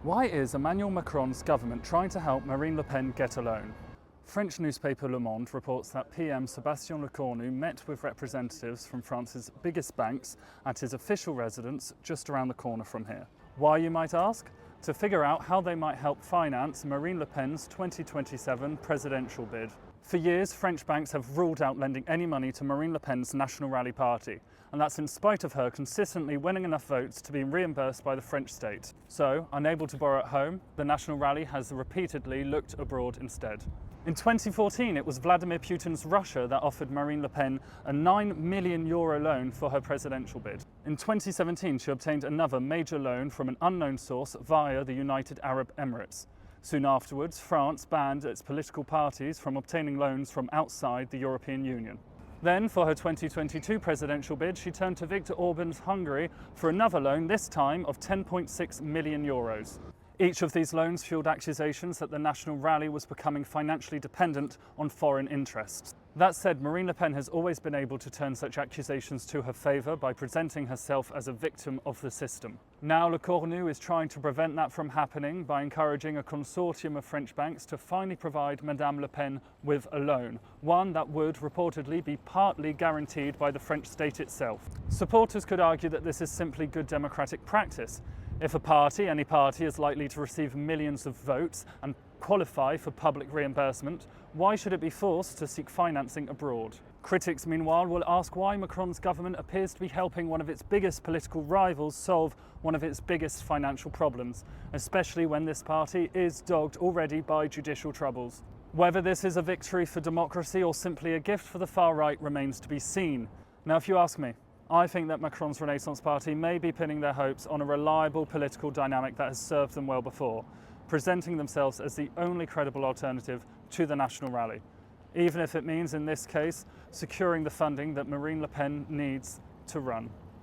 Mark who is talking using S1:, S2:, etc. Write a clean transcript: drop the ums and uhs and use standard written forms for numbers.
S1: Why is Emmanuel Macron's government trying to help Marine Le Pen get a loan? French newspaper Le Monde reports that PM Sébastien Lecornu met with representatives from France's biggest banks at his official residence just around the corner from here. Why, you might ask? To figure out how they might help finance Marine Le Pen's 2027 presidential bid. For years, French banks have ruled out lending any money to Marine Le Pen's National Rally party, and that's in spite of her consistently winning enough votes to be reimbursed by the French state. So, unable to borrow at home, the National Rally has repeatedly looked abroad instead. In 2014, it was Vladimir Putin's Russia that offered Marine Le Pen a €9 million loan for her presidential bid. In 2017, she obtained another major loan from an unknown source via the United Arab Emirates. Soon afterwards, France banned its political parties from obtaining loans from outside the European Union. Then, for her 2022 presidential bid, she turned to Viktor Orban's Hungary for another loan, this time of €10.6 million. Each of these loans fueled accusations that the National Rally was becoming financially dependent on foreign interests. That said, Marine Le Pen has always been able to turn such accusations to her favour by presenting herself as a victim of the system. Now Lecornu is trying to prevent that from happening by encouraging a consortium of French banks to finally provide Madame Le Pen with a loan, one that would reportedly be partly guaranteed by the French state itself. Supporters could argue that this is simply good democratic practice. If a party, any party, is likely to receive millions of votes and qualify for public reimbursement, why should it be forced to seek financing abroad? Critics, meanwhile, will ask why Macron's government appears to be helping one of its biggest political rivals solve one of its biggest financial problems, especially when this party is dogged already by judicial troubles. Whether this is a victory for democracy or simply a gift for the far right remains to be seen. Now, if you ask me, I think that Macron's Renaissance Party may be pinning their hopes on a reliable political dynamic that has served them well before, presenting themselves as the only credible alternative to the National Rally, even if it means, in this case, securing the funding that Marine Le Pen needs to run.